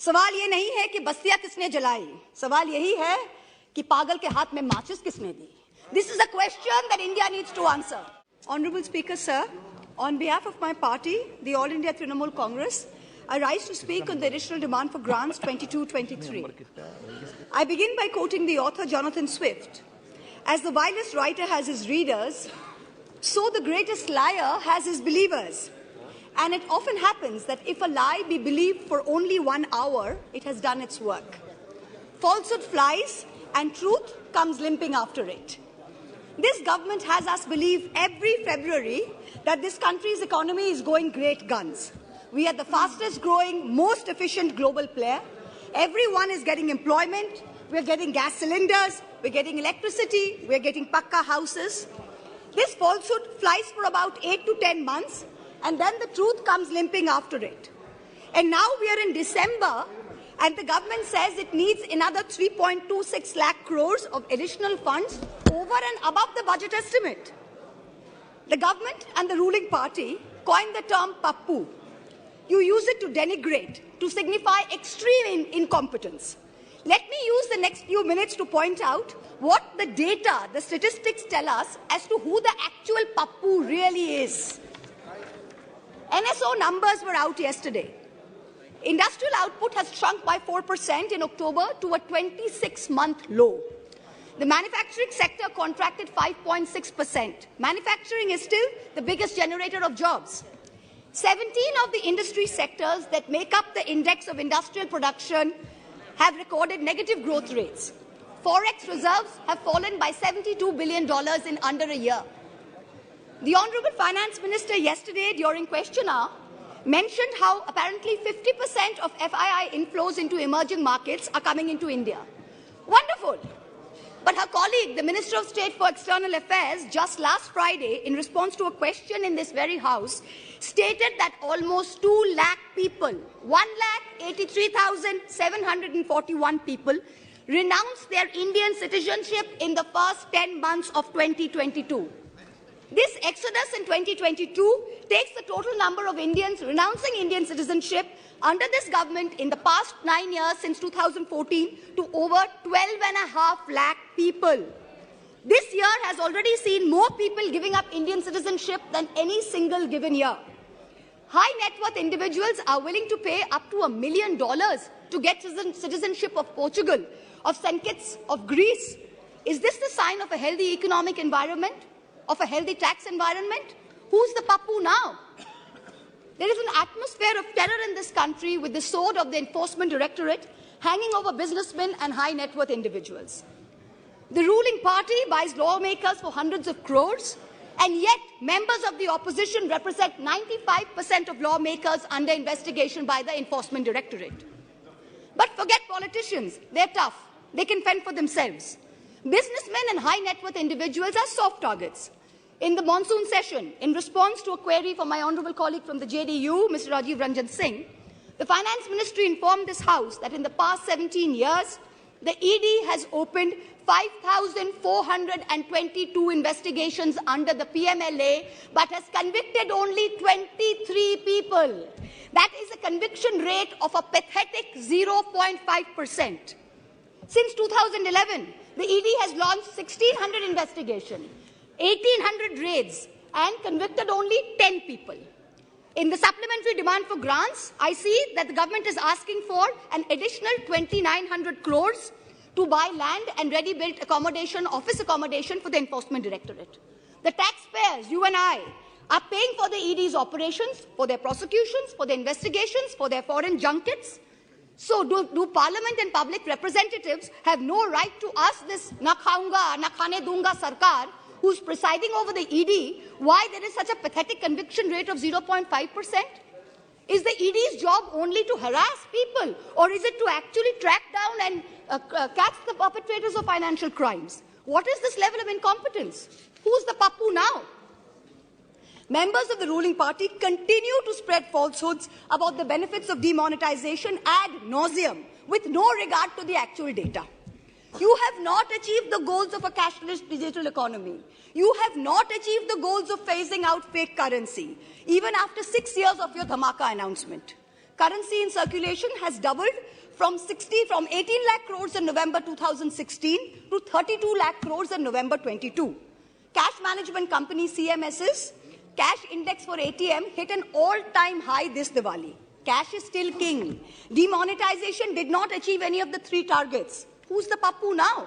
सवाल ये नहीं है कि बस्तियां किसने जलाई, सवाल यही है कि पागल के हाथ में माचिस किसने दी. This is a question that India needs to answer. Honorable Speaker, sir, on behalf of my party, the All India Trinamool Congress, I rise to speak on the additional demand for grants 22-23. I begin by quoting the author Jonathan Swift. As the vilest writer has his readers, so the greatest liar has his believers. And it often happens that if a lie be believed for only 1 hour, it has done its work. Falsehood flies and truth comes limping after it. This government has us believe every February that this country's economy is going great guns. We are the fastest growing, most efficient global player. Everyone is getting employment. We're getting gas cylinders. We're getting electricity. We're getting pakka houses. This falsehood flies for about 8 to 10 months, and then the truth comes limping after it. And now we are in December, and the government says it needs another 3.26 lakh crores of additional funds over and above the budget estimate. The government and the ruling party coined the term Pappu. You use it to denigrate, to signify extreme incompetence. Let me use the next few minutes to point out what the data, the statistics tell us as to who the actual Pappu really is. NSO numbers were out yesterday. Industrial output has shrunk by 4% in October to a 26-month low. The manufacturing sector contracted 5.6%. Manufacturing is still the biggest generator of jobs. 17 of the industry sectors that make up the index of industrial production have recorded negative growth rates. Forex reserves have fallen by $72 billion in under a year. The Honourable Finance Minister yesterday during question hour mentioned how apparently 50% of FII inflows into emerging markets are coming into India. Wonderful. But her colleague, the Minister of State for External Affairs, just last Friday, in response to a question in this very House, stated that almost 2 lakh people, 1,83,741 people, renounced their Indian citizenship in the first 10 months of 2022. This exodus in 2022 takes the total number of Indians renouncing Indian citizenship under this government in the past 9 years since 2014 to over 12.5 lakh people. This year has already seen more people giving up Indian citizenship than any single given year. High net worth individuals are willing to pay up to $1 million to get citizenship of Portugal, of St. Kitts, of Greece. Is this the sign of a healthy economic environment? Of a healthy tax environment? Who's the Pappu now? There is an atmosphere of terror in this country with the sword of the Enforcement Directorate hanging over businessmen and high net worth individuals. The ruling party buys lawmakers for hundreds of crores, and yet members of the opposition represent 95% of lawmakers under investigation by the Enforcement Directorate. But forget politicians. They're tough. They can fend for themselves. Businessmen and high net worth individuals are soft targets. In the monsoon session, in response to a query from my honourable colleague from the JDU, Mr. Rajiv Ranjan Singh, the Finance Ministry informed this House that in the past 17 years, the ED has opened 5,422 investigations under the PMLA, but has convicted only 23 people. That is a conviction rate of a pathetic 0.5%. Since 2011, the ED has launched 1,600 investigations, 1,800 raids, and convicted only 10 people. In the supplementary demand for grants, I see that the government is asking for an additional 2,900 crores to buy land and ready-built accommodation, office accommodation for the Enforcement Directorate. The taxpayers, you and I, are paying for the ED's operations, for their prosecutions, for their investigations, for their foreign junkets. So do Parliament and public representatives have no right to ask this na khaunga, na khane dunga sarkar, who's presiding over the ED, why there is such a pathetic conviction rate of 0.5%? Is the ED's job only to harass people, or is it to actually track down and catch the perpetrators of financial crimes? What is this level of incompetence? Who's the Pappu now? Members of the ruling party continue to spread falsehoods about the benefits of demonetization ad nauseum, with no regard to the actual data. You have not achieved the goals of a cashless digital economy. You have not achieved the goals of phasing out fake currency, even after 6 years of your dhamaka announcement. Currency in circulation has doubled from 18 lakh crores in November 2016 to 32 lakh crores in November 22. Cash management company CMS's cash index for ATM hit an all-time high this Diwali. Cash is still king. Demonetization did not achieve any of the 3 targets. Who's the Pappu now?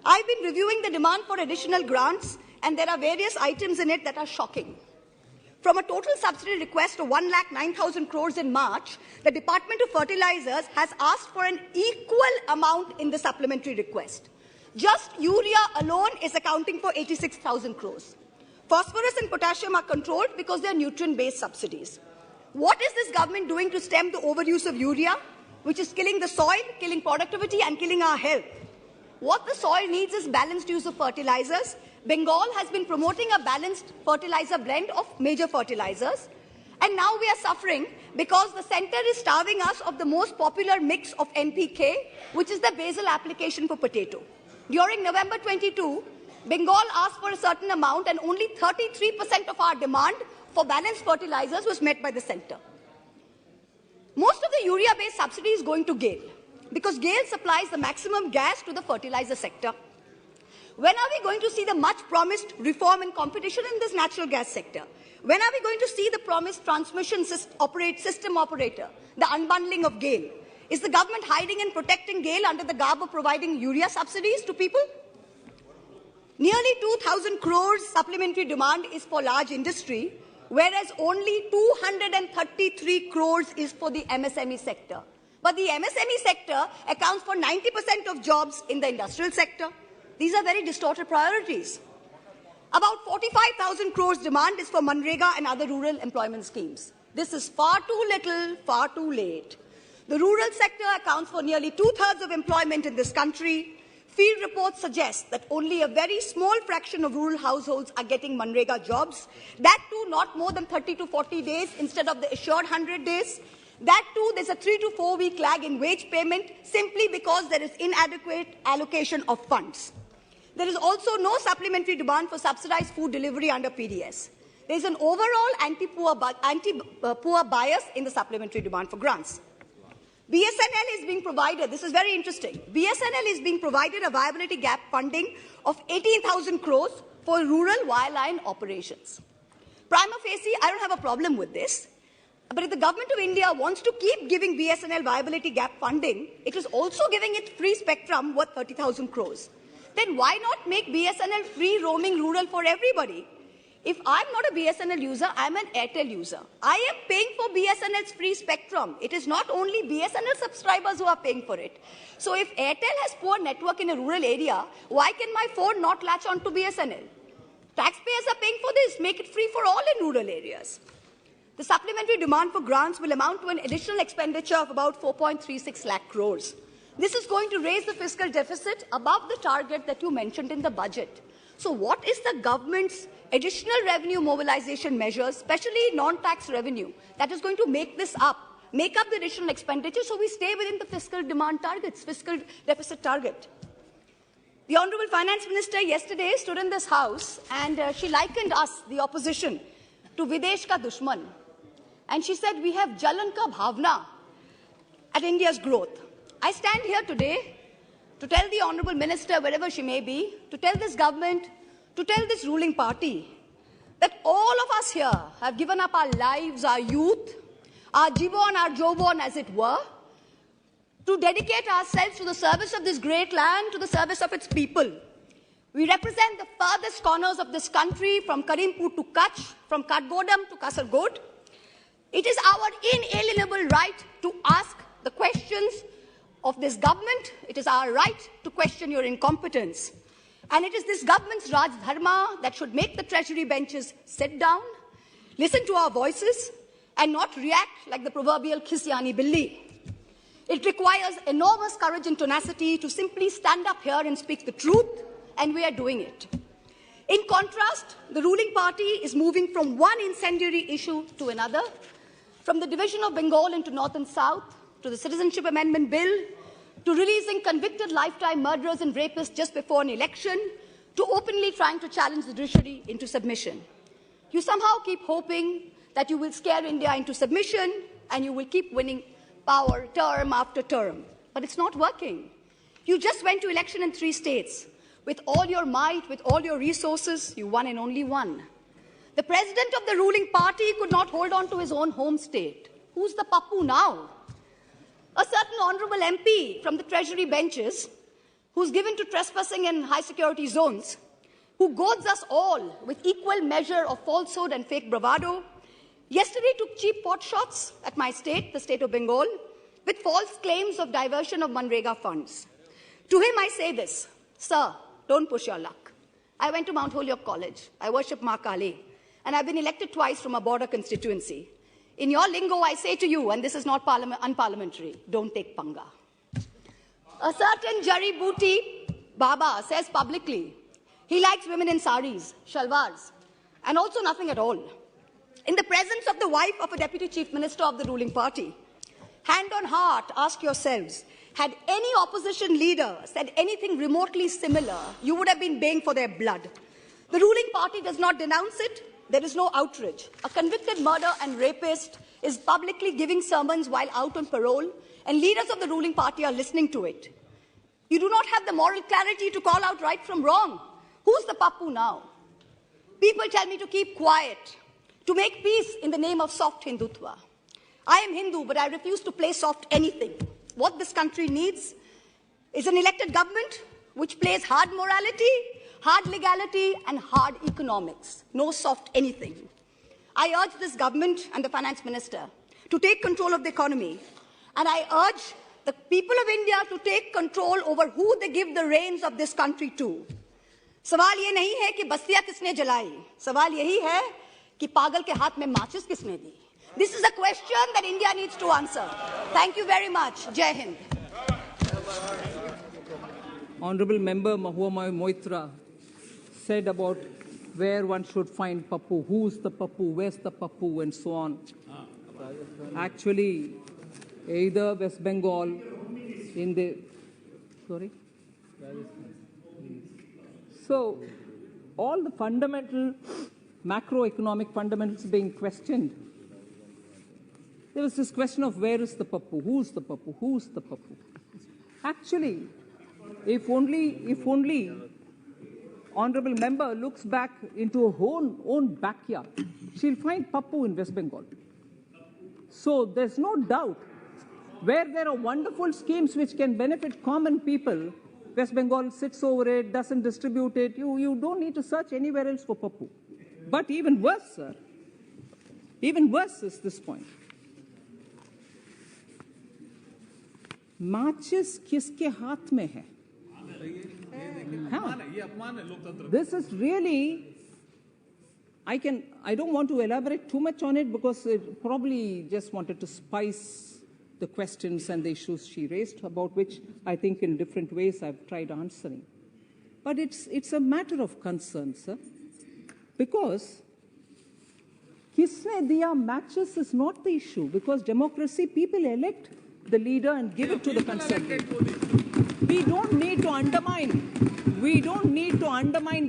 I've been reviewing the demand for additional grants, and there are various items in it that are shocking. From a total subsidy request of 1,09,000 crores in March, the Department of Fertilizers has asked for an equal amount in the supplementary request. Just urea alone is accounting for 86,000 crores. Phosphorus and potassium are controlled because they are nutrient-based subsidies. What is this government doing to stem the overuse of urea, which is killing the soil, killing productivity, and killing our health? What the soil needs is balanced use of fertilizers. Bengal has been promoting a balanced fertilizer blend of major fertilizers. And now we are suffering because the center is starving us of the most popular mix of NPK, which is the basal application for potato. During November 22, Bengal asked for a certain amount, and only 33% of our demand for balanced fertilizers was met by the center. Most of the urea-based subsidy is going to GAIL, because GAIL supplies the maximum gas to the fertilizer sector. When are we going to see the much-promised reform and competition in this natural gas sector? When are we going to see the promised transmission system operator, the unbundling of GAIL? Is the government hiding and protecting GAIL under the garb of providing urea subsidies to people? Nearly 2,000 crores supplementary demand is for large industry, whereas only 233 crores is for the MSME sector. But the MSME sector accounts for 90% of jobs in the industrial sector. These are very distorted priorities. About 45,000 crores demand is for Manrega and other rural employment schemes. This is far too little, far too late. The rural sector accounts for nearly 2/3 of employment in this country. Field reports suggest that only a very small fraction of rural households are getting Manrega jobs. That too, not more than 30 to 40 days instead of the assured 100 days. That too, there's a 3 to 4 week lag in wage payment simply because there is inadequate allocation of funds. There is also no supplementary demand for subsidized food delivery under PDS. There is an overall anti-poor bias in the supplementary demand for grants. BSNL is being provided, this is very interesting, BSNL is being provided a viability gap funding of 18,000 crores for rural wireline operations. Prima facie, I don't have a problem with this. But if the government of India wants to keep giving BSNL viability gap funding, it is also giving it free spectrum worth 30,000 crores. Then why not make BSNL free roaming rural for everybody? If I'm not a BSNL user, I'm an Airtel user. I am paying for BSNL's free spectrum. It is not only BSNL subscribers who are paying for it. So if Airtel has poor network in a rural area, why can my phone not latch on to BSNL? Taxpayers are paying for this. Make it free for all in rural areas. The supplementary demand for grants will amount to an additional expenditure of about 4.36 lakh crores. This is going to raise the fiscal deficit above the target that you mentioned in the budget. So what is the government's additional revenue mobilization measures, especially non-tax revenue, that is going to make up the additional expenditure so we stay within the fiscal demand targets, fiscal deficit target? The Honorable Finance Minister yesterday stood in this House and she likened us, the opposition, to Videsh ka dushman. And she said, we have Jalan ka bhavna at India's growth. I stand here today to tell the Honorable Minister, wherever she may be, to tell this government, to tell this ruling party, that all of us here have given up our lives, our youth, our jivon, our jobon, as it were, to dedicate ourselves to the service of this great land, to the service of its people. We represent the farthest corners of this country, from Karimpur to Kutch, from Katgodam to Kasargod. It is our inalienable right to ask the questions of this government. It is our right to question your incompetence. And it is this government's Raj Dharma that should make the treasury benches sit down, listen to our voices, and not react like the proverbial Khisyani Billi. It requires enormous courage and tenacity to simply stand up here and speak the truth, and we are doing it. In contrast, the ruling party is moving from one incendiary issue to another, from the division of Bengal into North and South, to the Citizenship Amendment Bill, to releasing convicted lifetime murderers and rapists just before an election, to openly trying to challenge the judiciary into submission. You somehow keep hoping that you will scare India into submission, and you will keep winning power term after term. But it's not working. You just went to election in 3 states. With all your might, with all your resources, you won in only 1. The president of the ruling party could not hold on to his own home state. Who's the Pappu now? A certain honorable MP from the Treasury benches, who's given to trespassing in high-security zones, who goads us all with equal measure of falsehood and fake bravado, yesterday took cheap pot shots at my state, the state of Bengal, with false claims of diversion of Manrega funds. To him I say this, sir, don't push your luck. I went to Mount Holyoke College. I worship Ma Kali, and I've been elected twice from a border constituency. In your lingo, I say to you, and this is not unparliamentary, don't take panga. A certain Jari Booty Baba says publicly he likes women in saris, shalwars, and also nothing at all. In the presence of the wife of a deputy chief minister of the ruling party, hand on heart, ask yourselves, had any opposition leader said anything remotely similar, you would have been baying for their blood. The ruling party does not denounce it. There is no outrage. A convicted murderer and rapist is publicly giving sermons while out on parole, and leaders of the ruling party are listening to it. You do not have the moral clarity to call out right from wrong. Who's the Pappu now? People tell me to keep quiet, to make peace in the name of soft Hindutva. I am Hindu, but I refuse to play soft anything. What this country needs is an elected government which plays hard morality, hard legality, and hard economics. No soft anything. I urge this government and the finance minister to take control of the economy. And I urge the people of India to take control over who they give the reins of this country to. सवाल ये नहीं है कि बस्तियां किसने जलाई. सवाल यही है कि पागल के हाथ में माचिस किसने दी. This is a question that India needs to answer. Thank you very much. Jai Hind. Honorable Member Mahua Moitra said about where one should find Pappu, who's the Pappu, where's the Pappu, and so on. Actually, either West Bengal in the... Sorry? So, all the fundamental, macroeconomic fundamentals being questioned. There was this question of where is the Pappu, who's the Pappu, who's the Pappu. Actually, if only Honorable Member looks back into her own backyard, she'll find Pappu in West Bengal. So there's no doubt, where there are wonderful schemes which can benefit common people, West Bengal sits over it, doesn't distribute it. You don't need to search anywhere else for Pappu. But even worse, sir, even worse is this point. माचिस किसके हाथ में है? This is really, I don't want to elaborate too much on it because it probably just wanted to spice the questions and the issues she raised, about which I think in different ways I've tried answering. But it's a matter of concern, sir, because kisne diya matches is not the issue, because democracy, people elect the leader and give it to the conservative. We don't need to undermine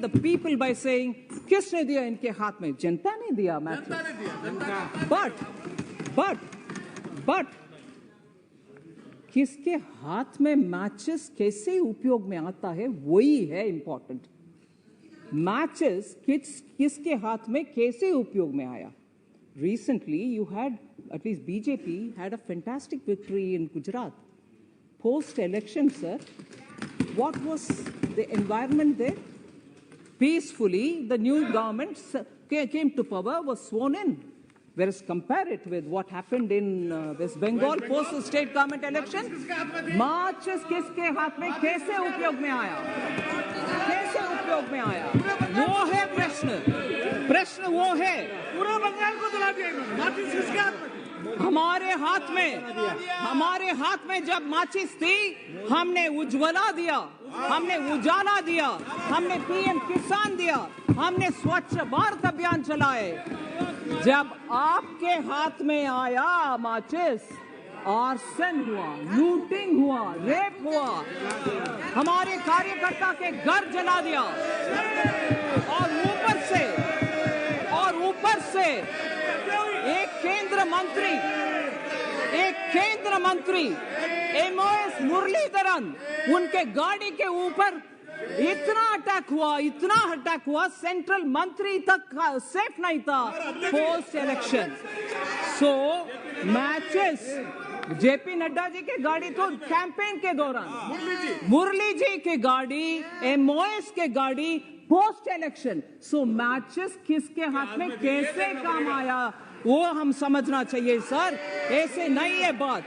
the people by saying, किसने दिया इनके हाथ में? जनता ने दिया matches. But किसके हाथ में matches कैसे उपयोग में आता है, वही है important. Matches किसके हाथ में कैसे उपयोग में आया? Recently, you had, at least BJP, had a fantastic victory in Gujarat. Post-election, sir, what was the environment there? Peacefully, the new government came to power, was sworn in. Whereas compare it with what happened in West Bengal post the state government election, marches किसके हाथ में कैसे उपयोग में आया? कैसे उपयोग में आया? वो है प्रश्न वो है। पूरा बंगाल को दिला दिया इन्होंने। माचिस किसके हाथ में? हमारे हाथ में जब माचिस थी, हमने उज्ज्वला दिया, हमने उजाला दिया, हमने पीएम किसान दिया, हमने स्वच्छ भारत अभियान चलाए। जब आपके हाथ में आया माचिस, आर्सन हुआ, लूटिंग हुआ, रेप हुआ, हमारे कार्यकर्ता के घर जला दिया, और ऊपर से एक केंद्र मंत्री एक केंद्र मंत्री MOS मुरलीधरन, उनके गाड़ी के ऊपर इतना अटैक हुआ, सेंट्रल मंत्री तक सेफ नहीं था पोस्ट इलेक्शन। सो मैचेस, जेपी नड्डा जी की गाड़ी तो कैंपेन के दौरान, मुरली जी की गाड़ी, MOS के गाड़ी पोस्ट इलेक्शन। सो मैचेस किसके हाथ में कैसे काम आया वो हम समझना चाहिए सर, ऐसे नहीं है बात।